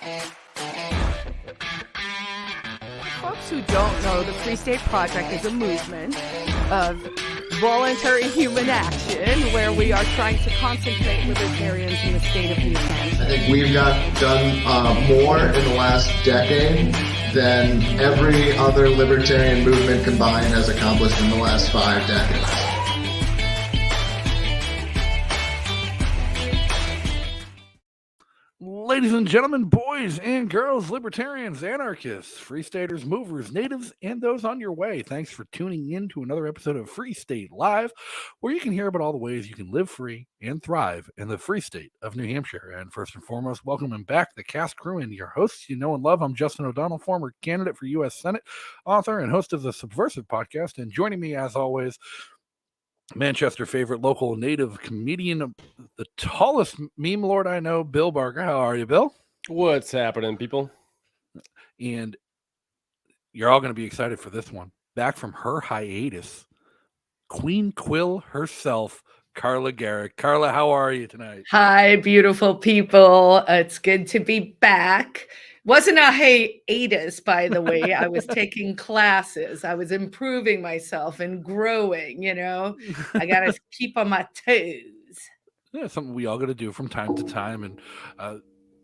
Folks who don't know, the Free State Project is a movement of voluntary human action where we are trying to concentrate libertarians in the state of New Hampshire. I think we've done more in the last decade than every other libertarian movement combined has accomplished in the last 5 decades. Ladies and gentlemen, boys and girls, libertarians, anarchists, free staters, movers, natives, and those on your way, thanks for tuning in to another episode of Free State Live, where you can hear about all the ways you can live free and thrive in the free state of New Hampshire. And first and foremost, welcome back the cast crew and your hosts you know and love. I'm Justin O'Donnell, former candidate for U.S. Senate, author and host of the Subversive podcast. And joining me, as always, Manchester favorite local native comedian, the tallest meme lord I know, Bill Barker. How are you, Bill? What's happening, people? And you're all going to be excited for this one. Back from her hiatus, Queen Quill herself, Carla Garrick. Carla, how are you tonight? Hi, beautiful people. It's good to be back. Wasn't a hiatus, by the way. I was taking classes. I was improving myself and growing, you know. I got to keep on my toes. Yeah, something we all got to do from time to time. And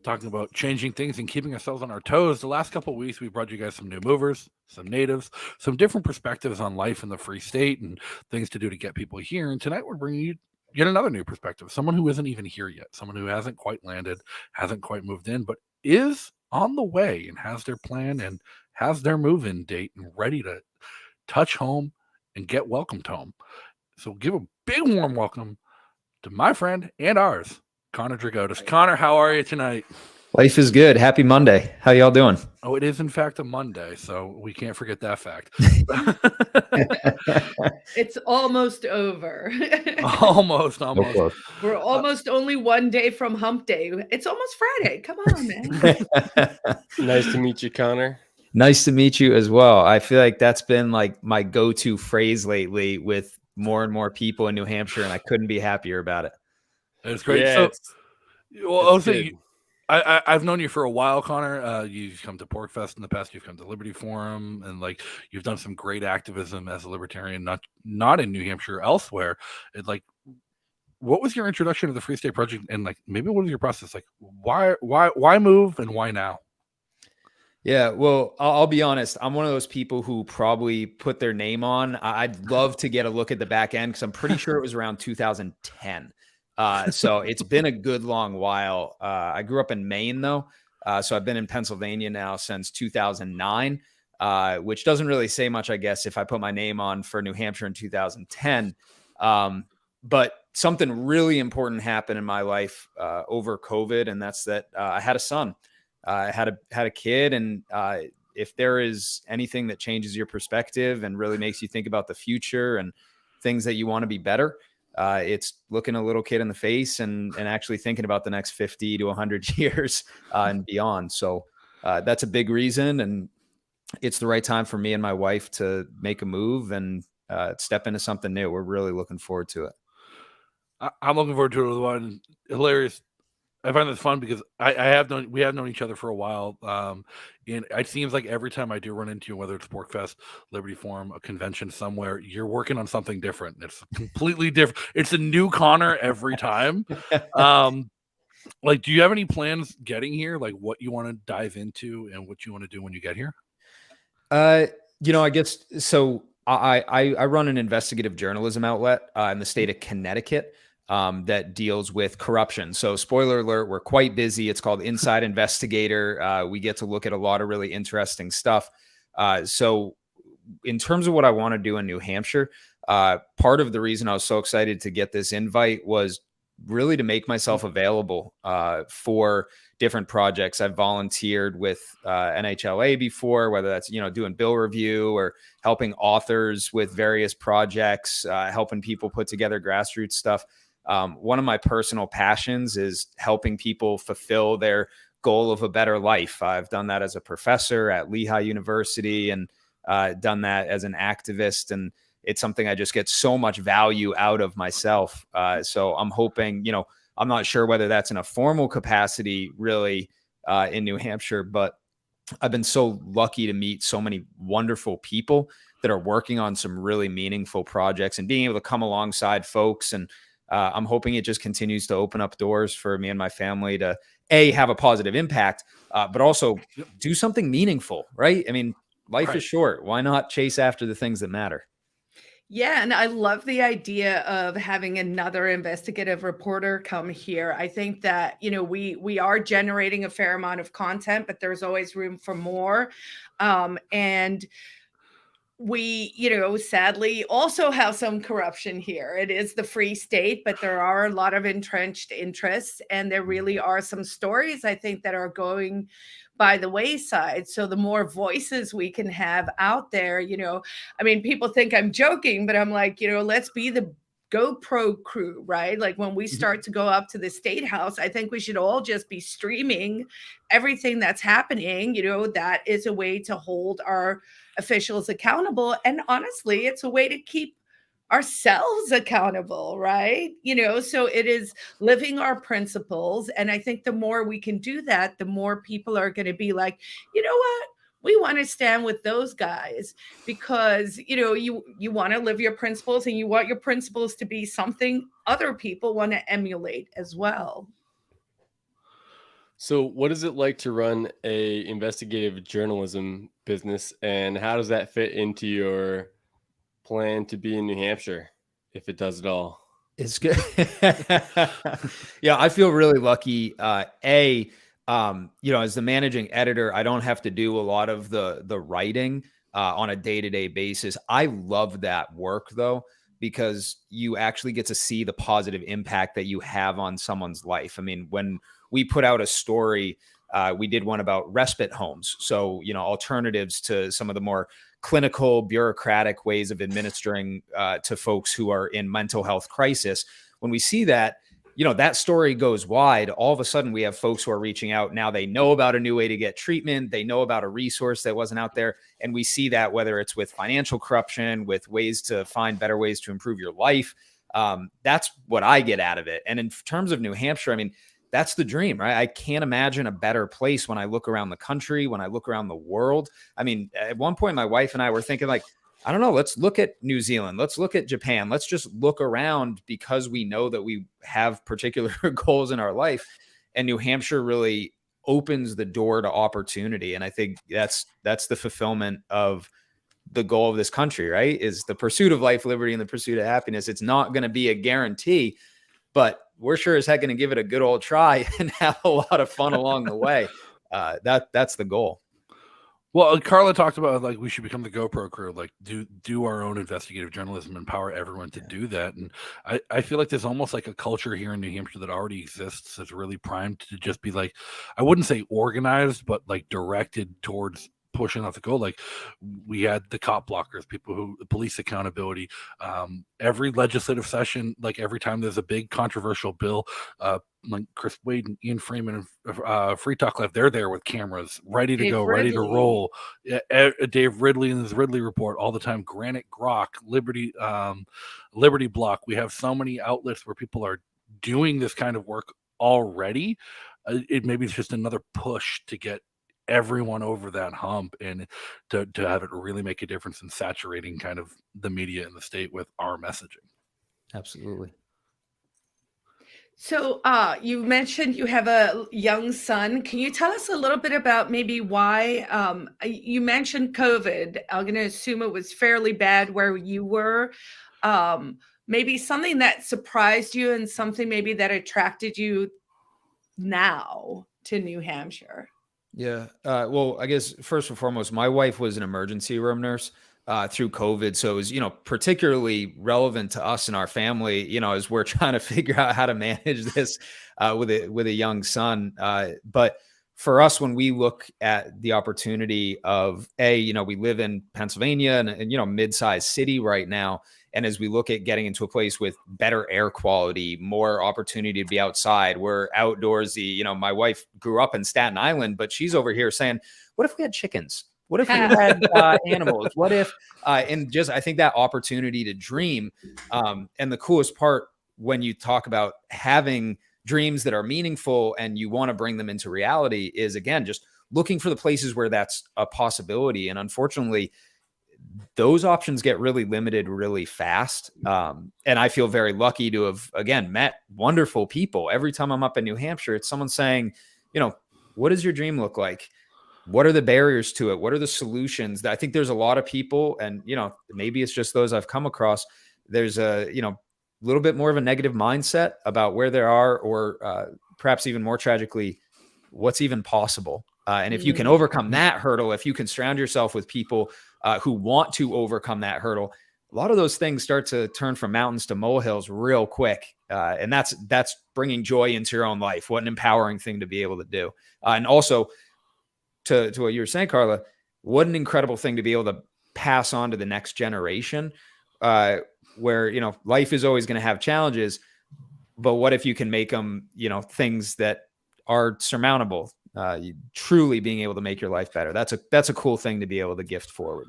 talking about changing things and keeping ourselves on our toes. The last couple of weeks, we brought you guys some new movers, some natives, some different perspectives on life in the free state and things to do to get people here. And tonight, we're bringing you yet another new perspective, someone who isn't even here yet, someone who hasn't quite landed, hasn't quite moved in, but is on the way and has their plan and has their move-in date and ready to touch home and get welcomed home. So give a big warm welcome to my friend and ours, Conner Drigotas. Conner, how are you tonight? Life is good. Happy Monday. How y'all doing? Oh, it is in fact a Monday, so we can't forget that fact. It's almost over. almost. We're almost only one day from hump day. It's almost Friday. Come on, man. Nice to meet you, Conner. Nice to meet you as well. I feel like that's been like my go-to phrase lately with more and more people in New Hampshire, and I couldn't be happier about it. It's great. Yeah, I've known you for a while, Conner. You've come to PorkFest in the past. You've come to Liberty Forum, and like you've done some great activism as a libertarian, not in New Hampshire, elsewhere. What was your introduction to the Free State Project, and like maybe what was your process? Like, why move, and why now? Yeah, well, I'll be honest. I'm one of those people who probably put their name on. I'd love to get a look at the back end because I'm pretty sure it was around 2010. So it's been a good long while. I grew up in Maine, though. So I've been in Pennsylvania now since 2009, which doesn't really say much, I guess, if I put my name on for New Hampshire in 2010. But something really important happened in my life over COVID, and that's that I had a son. I had a kid, and if there is anything that changes your perspective and really makes you think about the future and things that you want to be better, it's looking a little kid in the face and actually thinking about the next 50 to 100 years and beyond. So that's a big reason. And it's the right time for me and my wife to make a move and step into something new. We're really looking forward to it. I'm looking forward to it. One hilarious. I find this fun because we have known each other for a while. And it seems like every time I do run into you, whether it's PorkFest, Liberty Forum, a convention somewhere, you're working on something different. It's completely different. It's a new Conner every time. Like, do you have any plans getting here? Like what you want to dive into and what you want to do when you get here? I guess so. I run an investigative journalism outlet in the state of Connecticut. That deals with corruption. So spoiler alert, we're quite busy. It's called Inside Investigator. We get to look at a lot of really interesting stuff. So in terms of what I want to do in New Hampshire, part of the reason I was so excited to get this invite was really to make myself available for different projects. I've volunteered with NHLA before, whether that's, doing bill review or helping authors with various projects, helping people put together grassroots stuff. One of my personal passions is helping people fulfill their goal of a better life. I've done that as a professor at Lehigh University and done that as an activist. And it's something I just get so much value out of myself. So I'm hoping, I'm not sure whether that's in a formal capacity really in New Hampshire. But I've been so lucky to meet so many wonderful people that are working on some really meaningful projects and being able to come alongside folks. And I'm hoping it just continues to open up doors for me and my family to have a positive impact, but also do something meaningful, right? I mean, life is short. Why not chase after the things that matter? Yeah, and I love the idea of having another investigative reporter come here. I think that, we are generating a fair amount of content, but there's always room for more. And we, sadly also have some corruption here. It is the free state, but there are a lot of entrenched interests, and there really are some stories, I think, that are going by the wayside. So the more voices we can have out there, people think I'm joking, but I'm like, let's be the GoPro crew, right? Like when we start to go up to the State House, I think we should all just be streaming everything that's happening. That is a way to hold our officials accountable. And honestly, it's a way to keep ourselves accountable, right? So it is living our principles. And I think the more we can do that, the more people are going to be like, you know what? We want to stand with those guys, because, you want to live your principles, and you want your principles to be something other people want to emulate as well. So what is it like to run a investigative journalism business, and how does that fit into your plan to be in New Hampshire, if it does at all? It's good. Yeah, I feel really lucky. As the managing editor, I don't have to do a lot of the writing on a day-to-day basis. I love that work, though, because you actually get to see the positive impact that you have on someone's life. I mean, when we put out a story, we did one about respite homes. So, alternatives to some of the more clinical, bureaucratic ways of administering to folks who are in mental health crisis. When we see that, that story goes wide, all of a sudden we have folks who are reaching out. Now they know about a new way to get treatment. They know about a resource that wasn't out there. And we see that whether it's with financial corruption, with ways to find better ways to improve your life. That's what I get out of it. And in terms of New Hampshire, I mean, that's the dream, right? I can't imagine a better place when I look around the country, when I look around the world. I mean, at one point, my wife and I were thinking like, I don't know, let's look at New Zealand. Let's look at Japan. Let's just look around, because we know that we have particular goals in our life. And New Hampshire really opens the door to opportunity. And I think that's the fulfillment of the goal of this country, right? Is the pursuit of life, liberty, and the pursuit of happiness. It's not going to be a guarantee, but we're sure as heck going to give it a good old try and have a lot of fun along the way. That's the goal. Well, Carla talked about like we should become the GoPro crew, like do our own investigative journalism, empower everyone to do that. And I feel like there's almost like a culture here in New Hampshire that already exists that's really primed to just be like, I wouldn't say organized, but like directed towards pushing out the goal. Like we had the cop blockers, people who police accountability, every legislative session, like every time there's a big controversial bill, like Chris Wade and Ian Freeman and Free Talk Live, they're there with cameras ready to go, ready to roll. Dave Ridley and his Ridley Report all the time. Granite Grok, Liberty Block. We have so many outlets where people are doing this kind of work already. Maybe it's just another push to get everyone over that hump and to have it really make a difference in saturating kind of the media in the state with our messaging. Absolutely. So you mentioned you have a young son. Can you tell us a little bit about maybe why you mentioned COVID? I'm going to assume it was fairly bad where you were. Maybe something that surprised you and something maybe that attracted you now to New Hampshire. Yeah. Well, I guess first and foremost, my wife was an emergency room nurse through COVID. So it was, particularly relevant to us and our family, as we're trying to figure out how to manage this with a young son. But for us, when we look at the opportunity of we live in Pennsylvania and mid-sized city right now. And as we look at getting into a place with better air quality, more opportunity to be outside, we're outdoorsy. My wife grew up in Staten Island, but she's over here saying, what if we had chickens? What if we had animals? What if, and just, I think that opportunity to dream. And the coolest part when you talk about having dreams that are meaningful and you want to bring them into reality is, again, just looking for the places where that's a possibility. And unfortunately, those options get really limited really fast. And I feel very lucky to have, again, met wonderful people. Every time I'm up in New Hampshire, it's someone saying, what does your dream look like? What are the barriers to it? What are the solutions? I think there's a lot of people, and, maybe it's just those I've come across. There's a, little bit more of a negative mindset about where they are, or perhaps even more tragically, what's even possible. And if you can overcome that hurdle, if you can surround yourself with people who want to overcome that hurdle, a lot of those things start to turn from mountains to molehills real quick. And that's bringing joy into your own life. What an empowering thing to be able to do. And also to what you were saying, Carla, what an incredible thing to be able to pass on to the next generation, where, life is always going to have challenges, but what if you can make them, things that are surmountable, truly being able to make your life better. That's a cool thing to be able to gift forward.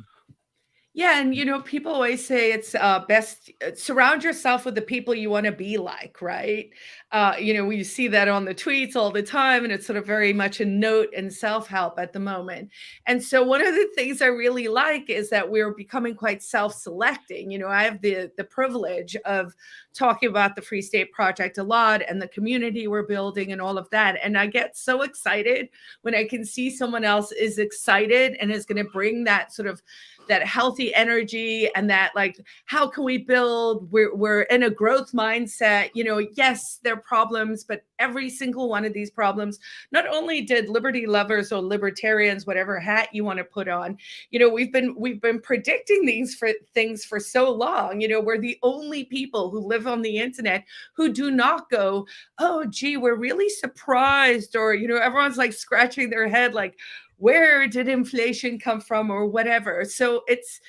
Yeah, and people always say it's best surround yourself with the people you want to be like, right? We see that on the tweets all the time, and it's sort of very much a note in self-help at the moment. And so one of the things I really like is that we're becoming quite self-selecting. I have the privilege of talking about the Free State Project a lot and the community we're building and all of that. And I get so excited when I can see someone else is excited and is going to bring that sort of that healthy energy, and that, like, how can we build? We're in a growth mindset. Yes, there are problems, but every single one of these problems, not only did liberty lovers or libertarians, whatever hat you want to put on, we've been predicting these things for so long. We're the only people who live on the internet who do not go, oh, gee, we're really surprised, or everyone's like scratching their head, like, where did inflation come from, or whatever. So it's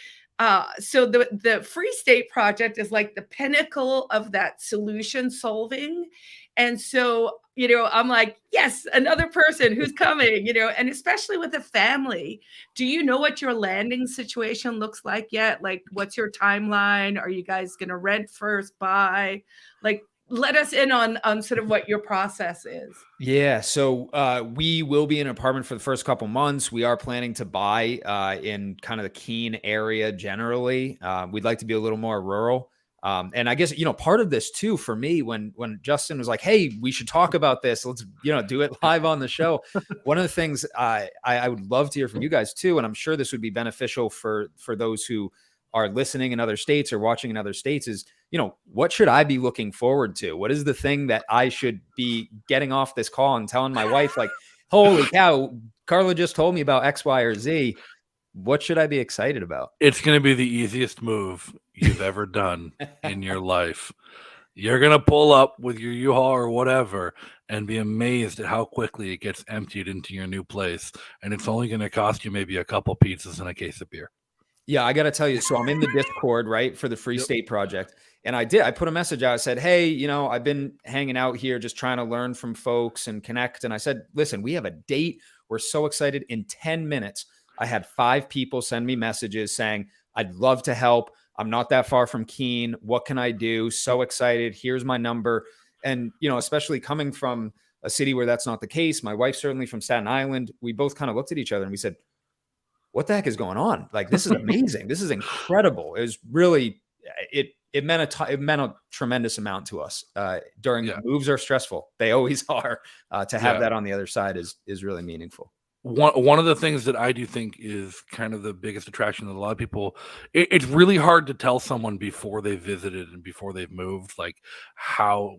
so the Free State Project is like the pinnacle of that solution solving. And so, I'm like, yes, another person who's coming, and especially with a family. Do you know what your landing situation looks like yet? Like, what's your timeline? Are you guys going to rent first, buy? Like, let us in on sort of what your process is. Yeah. So we will be in an apartment for the first couple months. We are planning to buy in kind of the Keene area generally. We'd like to be a little more rural. And I guess, part of this too, for me, when Justin was like, hey, we should talk about this, let's, do it live on the show. One of the things I would love to hear from you guys too, and I'm sure this would be beneficial for those who are listening in other states or watching in other states, is, what should I be looking forward to? What is the thing that I should be getting off this call and telling my wife, like, holy cow, Carla just told me about X, Y, or Z. What should I be excited about? It's going to be the easiest move you've ever done in your life. You're going to pull up with your U-Haul or whatever and be amazed at how quickly it gets emptied into your new place. And it's only going to cost you maybe a couple pizzas and a case of beer. Yeah, I got to tell you. So I'm in the Discord, right, for the Free State Project. And I put a message out. I said, hey, I've been hanging out here just trying to learn from folks and connect. And I said, listen, we have a date. We're so excited. In 10 minutes, I had 5 people send me messages saying, I'd love to help. I'm not that far from Keene. What can I do? So excited. Here's my number. And, especially coming from a city where that's not the case. My wife's certainly from Staten Island. We both kind of looked at each other and we said, what the heck is going on? Like, this is amazing. This is incredible. It was really, it meant a tremendous amount to us. Moves are stressful. They always are. To have that on the other side is really meaningful. One of the things that I do think is kind of the biggest attraction that a lot of people, it's really hard to tell someone before they've visited and before they've moved, like, how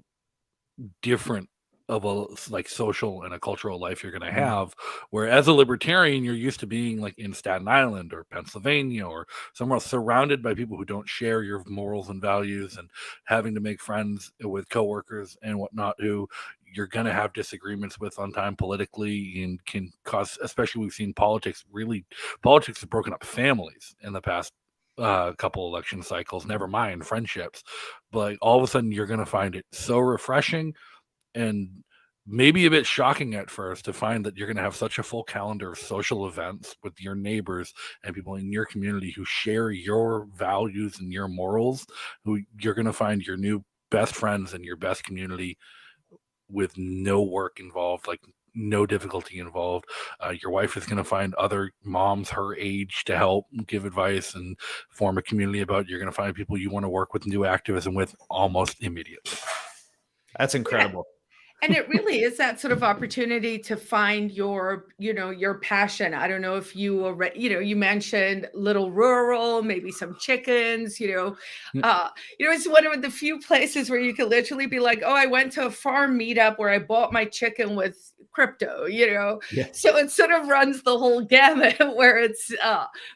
different of a social and a cultural life you're going to have, where as a libertarian you're used to being like in Staten Island or Pennsylvania or somewhere else, surrounded by people who don't share your morals and values, and having to make friends with coworkers and whatnot who you're going to have disagreements with on time politically, and can cause, especially we've seen politics have broken up families in the past couple election cycles, never mind friendships. But all of a sudden you're going to find it so refreshing and maybe a bit shocking at first to find that you're going to have such a full calendar of social events with your neighbors and people in your community who share your values and your morals, who you're going to find your new best friends and your best community with no work involved, like no difficulty involved. Your wife is going to find other moms her age to help give advice and form a community about. You're going to find people you want to work with and do activism with almost immediately. That's incredible. And it really is that sort of opportunity to find your, your passion. I don't know if you already, you mentioned little rural, maybe some chickens, it's one of the few places where you can literally be like, oh, I went to a farm meetup where I bought my chicken with crypto, Yeah. So it sort of runs the whole gamut where it's,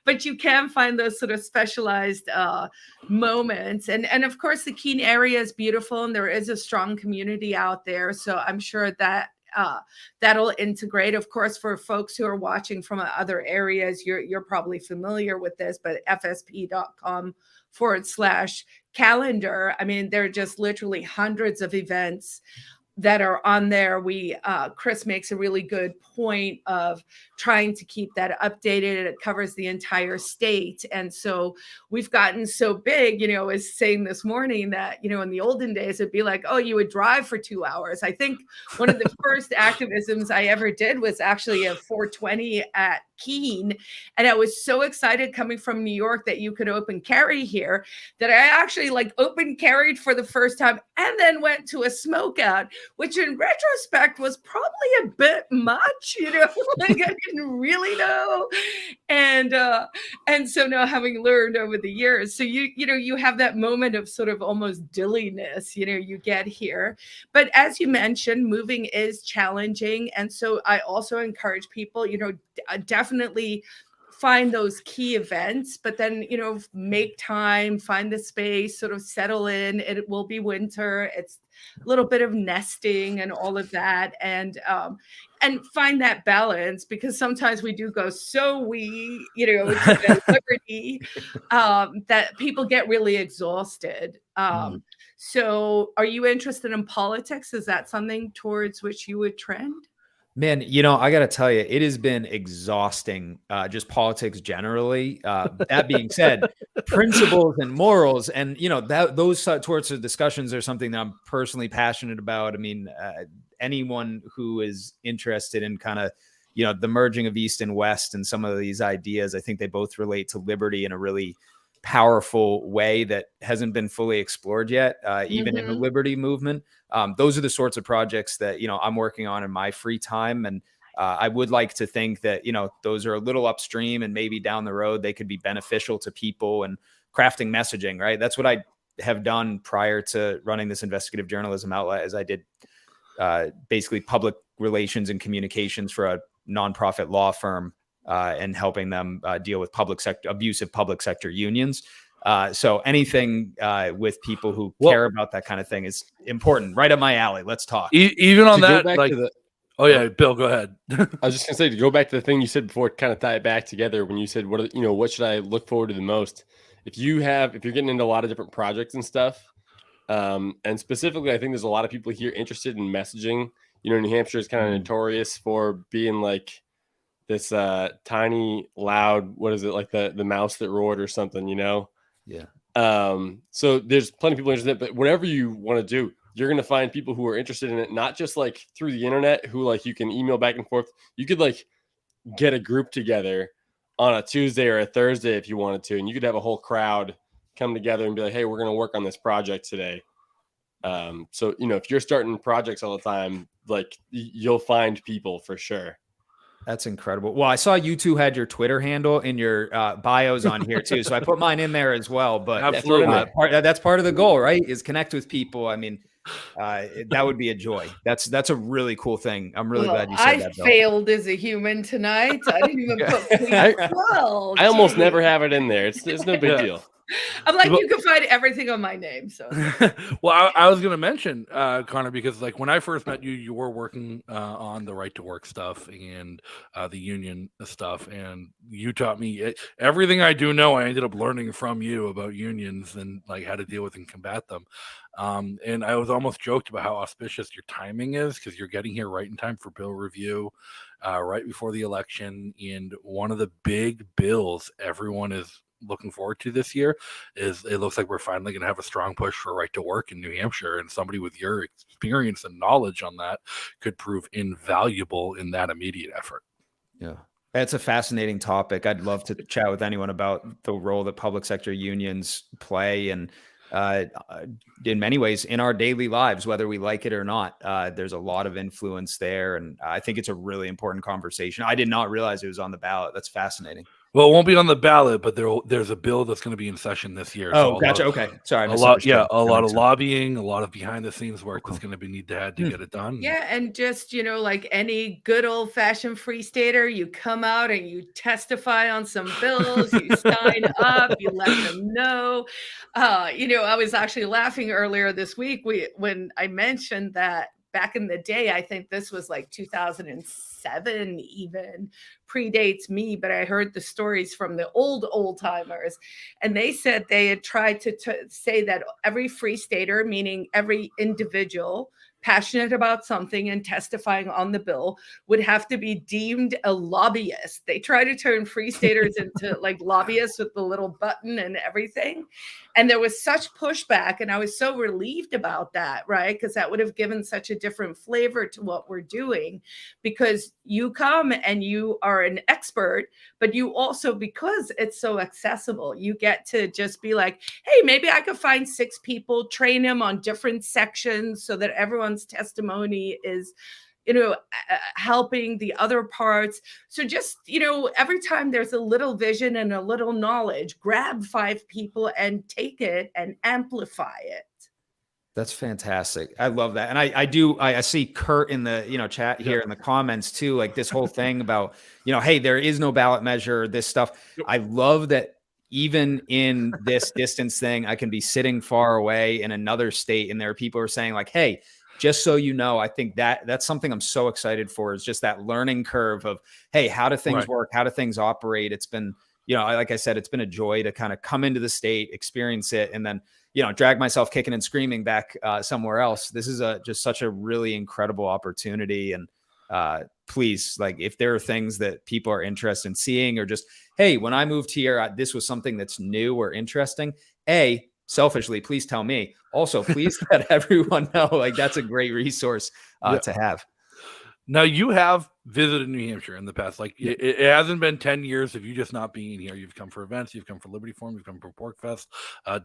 but you can find those sort of specialized moments. And of course, the Keene area is beautiful and there is a strong community out there. So I'm sure that that'll integrate. Of course, for folks who are watching from other areas, you're probably familiar with this, but fsp.com/calendar. I mean, there are just literally hundreds of events that are on there. Chris makes a really good point of trying to keep that updated. It covers the entire state. And so we've gotten so big, I was saying this morning that, in the olden days, it'd be like, oh, you would drive for 2 hours. I think one of the first activisms I ever did was actually a 420 at Keene. And I was so excited coming from New York that you could open carry here that I actually open carried for the first time and then went to a smoke out, which in retrospect was probably a bit much, I didn't really know. And so now having learned over the years, so you have that moment of sort of almost dilliness, you get here. But as you mentioned, moving is challenging. And so I also encourage people, definitely find those key events, but then, make time, find the space, sort of settle in. It will be winter. It's a little bit of nesting and all of that. And find that balance, because sometimes we do go to the liberty, that people get really exhausted. So are you interested in politics? Is that something towards which you would trend? Man, I got to tell you, it has been exhausting, just politics generally. That being said, principles and morals and, those sorts of discussions are something that I'm personally passionate about. I mean, anyone who is interested in kind of, the merging of East and West and some of these ideas, I think they both relate to liberty in a really powerful way that hasn't been fully explored yet, even in the liberty movement. Those are the sorts of projects that, I'm working on in my free time. And I would like to think that, those are a little upstream and maybe down the road, they could be beneficial to people and crafting messaging, right? That's what I have done prior to running this investigative journalism outlet, as I did basically public relations and communications for a nonprofit law firm, and helping them deal with abusive public sector unions. So anything with people who care about that kind of thing is important. Right up my alley. Let's talk. Even on that, Bill, go ahead. I was just gonna say, to go back to the thing you said before, kind of tie it back together when you said, what should I look forward to the most? If you're getting into a lot of different projects and stuff, and specifically, I think there's a lot of people here interested in messaging. New Hampshire is kind of notorious for being like this tiny, loud, what is it, like the mouse that roared or something, Yeah. So there's plenty of people interested in it, but whatever you want to do, you're going to find people who are interested in it, not just through the internet, who you can email back and forth. You could get a group together on a Tuesday or a Thursday if you wanted to, and you could have a whole crowd come together and be like, hey, we're going to work on this project today. So, if you're starting projects all the time, you'll find people for sure. That's incredible. Well, I saw you two had your Twitter handle in your bios on here too. So I put mine in there as well, but absolutely, that's part of the goal, right? Is connect with people. I mean, that would be a joy. That's a really cool thing. I'm really glad you said that, Bill. I failed as a human tonight. I didn't even put I almost never have it in there. It's no big deal. I'm like, you can find everything on my name. So, well, I was going to mention, Connor, because when I first met you, you were working on the right to work stuff and the union stuff, and you taught me everything I do know. I ended up learning from you about unions and how to deal with and combat them. And I was almost joked about how auspicious your timing is, because you're getting here right in time for bill review, right before the election, and one of the big bills everyone is looking forward to this year is it looks like we're finally going to have a strong push for right to work in New Hampshire, and somebody with your experience and knowledge on that could prove invaluable in that immediate effort. Yeah. It's a fascinating topic. I'd love to chat with anyone about the role that public sector unions play, and in many ways in our daily lives, whether we like it or not. There's a lot of influence there, and I think it's a really important conversation. I did not realize it was on the ballot. That's fascinating. Well, it won't be on the ballot, but there's a bill that's going to be in session this year. Oh, so gotcha. Okay, sorry. A lot of lobbying, a lot of behind the scenes work that's going to be need to get it done. Yeah, and just like any good old fashioned free stater, you come out and you testify on some bills, you sign up, you let them know. I was actually laughing earlier this week when I mentioned that back in the day, I think this was like 2007 even, predates me, but I heard the stories from the old timers, and they said they had tried to say that every free stater, meaning every individual passionate about something and testifying on the bill, would have to be deemed a lobbyist. They try to turn free staters into like lobbyists with the little button and everything. And there was such pushback, and I was so relieved about that, right? Because that would have given such a different flavor to what we're doing, because you come and you are an expert, but you also, because it's so accessible, you get to just be like, hey, maybe I could find 6 people, train them on different sections so that everyone's testimony is helping the other parts. So just, every time there's a little vision and a little knowledge, grab 5 people and take it and amplify it. That's fantastic. I love that. And I see Kurt in the, chat here in the comments too, like this whole thing about, hey, there is no ballot measure, this stuff. I love that even in this distance thing, I can be sitting far away in another state, and there are people who are saying like, hey, just so you know, I think that's something I'm so excited for, is just that learning curve of, hey, how do things work? How do things operate? It's been, like I said, it's been a joy to kind of come into the state, experience it, and then, drag myself kicking and screaming back somewhere else. This is just such a really incredible opportunity. And please, like, if there are things that people are interested in seeing, or just, hey, when I moved here, this was something that's new or interesting, selfishly, please tell me. Also, please let everyone know. Like, that's a great resource to have. Now, you have visited New Hampshire in the past. Like, it hasn't been 10 years of you just not being here. You've come for events. You've come for Liberty Forum. You've come for Pork Fest.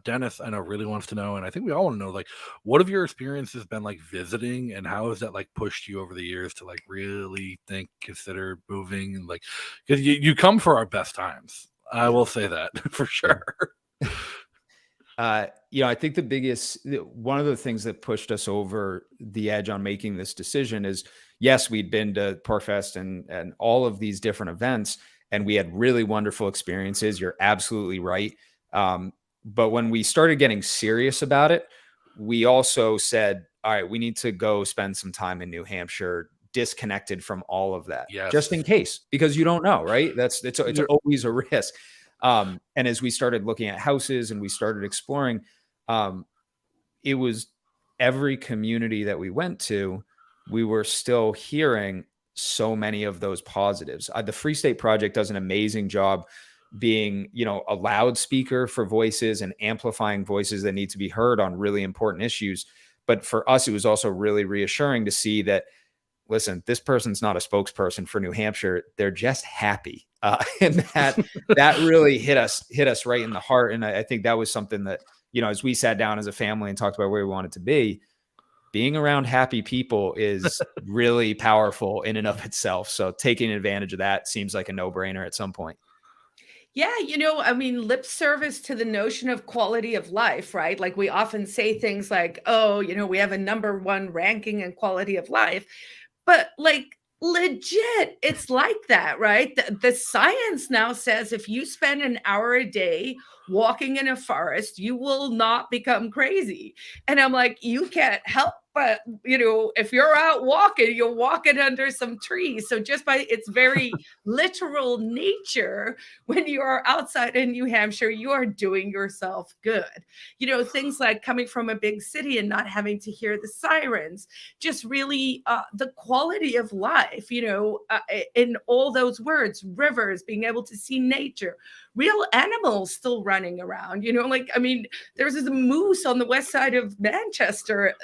Dennis, I know, really wants to know, and I think we all want to know, like, what have your experiences been like visiting, and how has that like pushed you over the years to like really consider moving, and like, because you come for our best times. I will say that for sure. I think one of the things that pushed us over the edge on making this decision is, yes, we'd been to Porkfest and all of these different events, and we had really wonderful experiences. You're absolutely right. But when we started getting serious about it, we also said, all right, we need to go spend some time in New Hampshire, disconnected from all of that, just in case, because you don't know, right? It's always a risk. And as we started looking at houses and we started exploring, it was every community that we went to, we were still hearing so many of those positives. The Free State Project does an amazing job being, a loudspeaker for voices and amplifying voices that need to be heard on really important issues. But for us, it was also really reassuring to see that, listen, this person's not a spokesperson for New Hampshire. They're just happy. And that really hit us right in the heart. And I think that was something that, as we sat down as a family and talked about where we wanted to be, being around happy people is really powerful in and of itself. So taking advantage of that seems like a no-brainer at some point. Yeah, lip service to the notion of quality of life, right? Like, we often say things like, oh, we have a #1 ranking in quality of life. But like, legit, it's like that, right? The science now says if you spend an hour a day walking in a forest, you will not become crazy. And I'm like, you can't help but if you're out walking, you're walking under some trees. So just by its very literal nature, when you are outside in New Hampshire, you are doing yourself good. Things like coming from a big city and not having to hear the sirens, just really the quality of life, in all those words, rivers, being able to see nature, real animals still running around, there was a moose on the west side of Manchester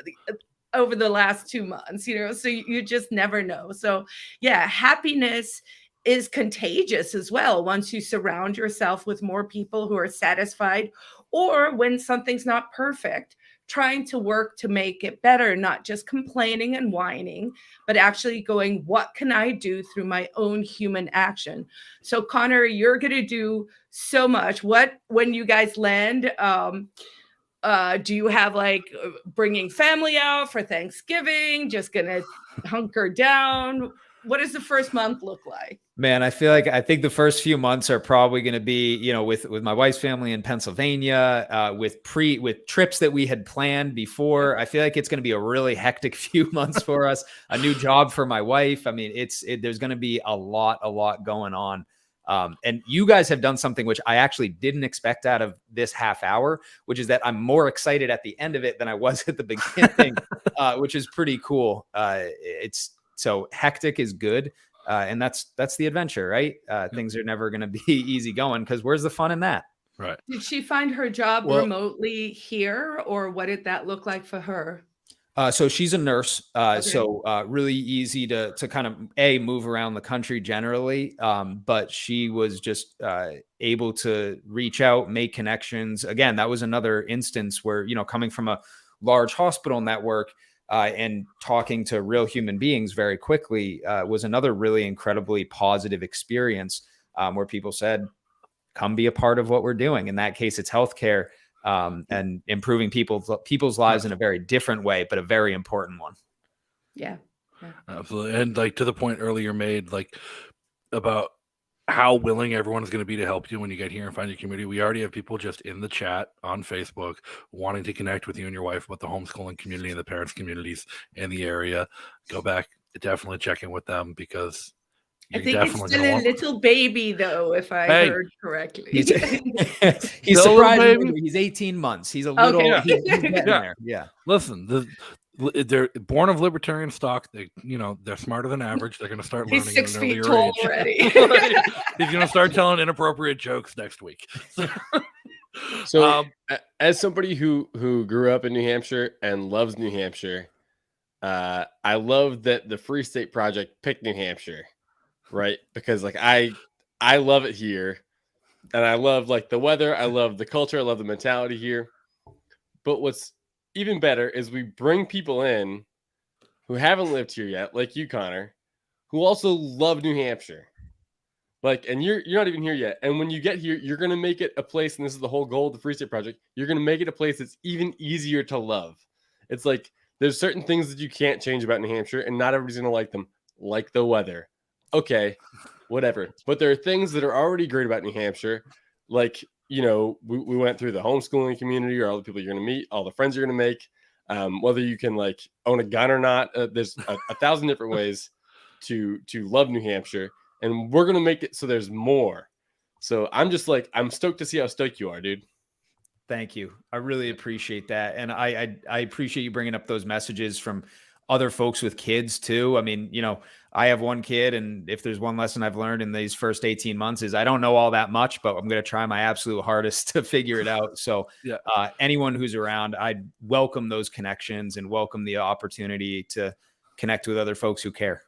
over the last 2 months, so you just never know. So yeah, happiness is contagious as well once you surround yourself with more people who are satisfied, or when something's not perfect, trying to work to make it better, not just complaining and whining, but actually going, what can I do through my own human action? So Connor, you're going to do so much. When you guys land, do you have bringing family out for Thanksgiving? Just gonna hunker down? What does the first month look like? Man, I think the first few months are probably going to be, with my wife's family in Pennsylvania, with trips that we had planned before. I feel like it's going to be a really hectic few months for us. A new job for my wife. I mean, there's going to be a lot going on. And you guys have done something which I actually didn't expect out of this half hour, which is that I'm more excited at the end of it than I was at the beginning, which is pretty cool. So hectic is good. And that's the adventure, right? Things are never going to be easy going, because where's the fun in that? Right. Did she find her job remotely here, or what did that look like for her? So she's a nurse, Okay. so really easy to kind of move around the country generally. But she was just able to reach out, make connections. Again, that was another instance where, coming from a large hospital network and talking to real human beings very quickly was another really incredibly positive experience where people said, come be a part of what we're doing. In that case, it's healthcare. And improving people's lives in a very different way, but a very important one. Yeah. Absolutely. And to the point earlier made, about how willing everyone's going to be to help you when you get here and find your community. We already have people just in the chat on Facebook wanting to connect with you and your wife about the homeschooling community and the parents communities in the area. Go back, definitely check in with them, because I think it's still a little baby, though, if I heard correctly. He's surprisingly, he's 18 months. He's a little, he's getting there. Yeah. Listen, they're born of libertarian stock. They're smarter than average. They're going to start learning. He's 6 at an feet earlier tall age. already. He's going to start telling inappropriate jokes next week. So, as somebody who grew up in New Hampshire and loves New Hampshire, I love that the Free State Project picked New Hampshire. Right, because I love it here, and I love the weather, I love the culture, I love the mentality here. But what's even better is we bring people in who haven't lived here yet, like you, Connor, who also love New Hampshire. And you're not even here yet. And when you get here, you're gonna make it a place, and this is the whole goal of the Free State Project. You're gonna make it a place that's even easier to love. It's there's certain things that you can't change about New Hampshire, and not everybody's gonna like them, like the weather. Okay, whatever. But there are things that are already great about New Hampshire. We went through the homeschooling community, or all the people you're going to meet, all the friends you're going to make, whether you can own a gun or not. There's a thousand different ways to love New Hampshire, and we're going to make it so there's more. So I'm just I'm stoked to see how stoked you are, dude. Thank you. I really appreciate that. And I appreciate you bringing up those messages from other folks with kids too. I mean, I have one kid, and if there's one lesson I've learned in these first 18 months is I don't know all that much, but I'm going to try my absolute hardest to figure it out. So anyone who's around, I'd welcome those connections and welcome the opportunity to connect with other folks who care.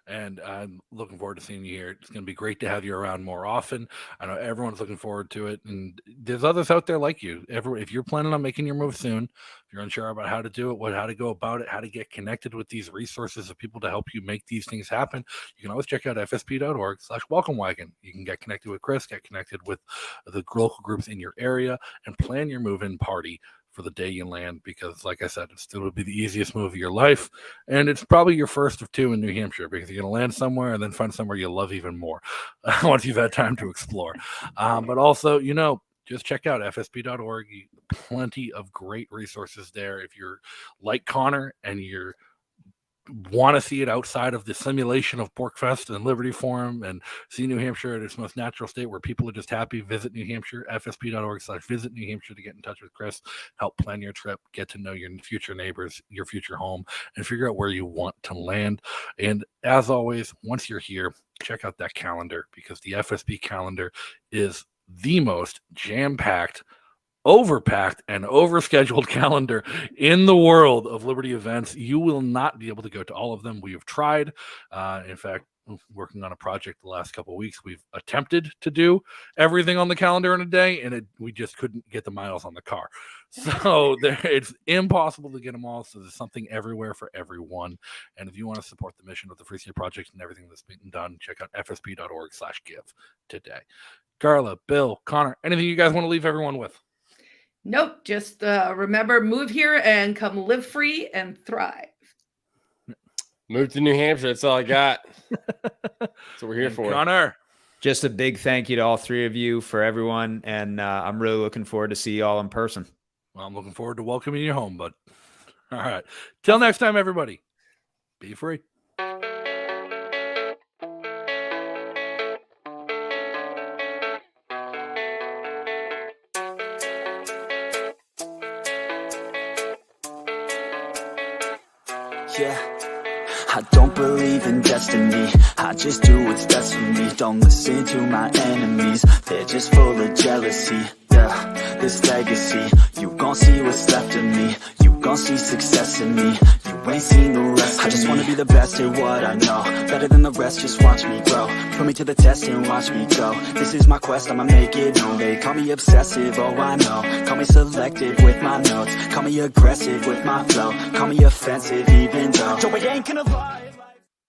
And I'm looking forward to seeing you here. It's going to be great to have you around more often. I know everyone's looking forward to it. And there's others out there like you. If you're planning on making your move soon, if you're unsure about how to do it, how to go about it, how to get connected with these resources of people to help you make these things happen, you can always check out fsp.org/welcome wagon. You can get connected with Chris, get connected with the local groups in your area, and plan your move-in party for the day you land, because like I said, it still would be the easiest move of your life, and it's probably your first of two in New Hampshire, because you're going to land somewhere and then find somewhere you love even more once you've had time to explore. But also, just check out fsp.org. Plenty of great resources there. If you're like Connor and you're want to see it outside of the simulation of PorcFest and Liberty Forum and see New Hampshire at its most natural state where people are just happy, visit New Hampshire, fsp.org/visit New Hampshire to get in touch with Chris, help plan your trip, get to know your future neighbors, your future home, and figure out where you want to land. And as always, once you're here, check out that calendar, because the FSP calendar is the most jam-packed, overpacked, and overscheduled calendar in the world of Liberty events. You will not be able to go to all of them. We have tried. In fact, working on a project the last couple of weeks, we've attempted to do everything on the calendar in a day, and we just couldn't get the miles on the car. So it's impossible to get them all. So there's something everywhere for everyone. And if you want to support the mission of the Free State Project and everything that's being done, check out fsp.org/give today. Carla, Bill, Connor, anything you guys want to leave everyone with? Nope. Just remember, move here and come live free and thrive. Move to New Hampshire. That's all I got. That's what we're here for. Connor. Just a big thank you to all three of you, for everyone. And I'm really looking forward to see you all in person. Well, I'm looking forward to welcoming you home, bud. All right. Till next time, everybody. Be free. Yeah, I don't believe in destiny. I just do what's best for me. Don't listen to my enemies, they're just full of jealousy. Yeah, this legacy, you gon' see what's left of me. You gon' see success in me. You ain't seen the rest of me. I just wanna be the best at what I know, better than the rest, just watch me grow. Put me to the test and watch me go. This is my quest, I'ma make it known. They call me obsessive, oh I know. Call me selective with my notes. Call me aggressive with my flow. Call me offensive even though Joey ain't gonna lie.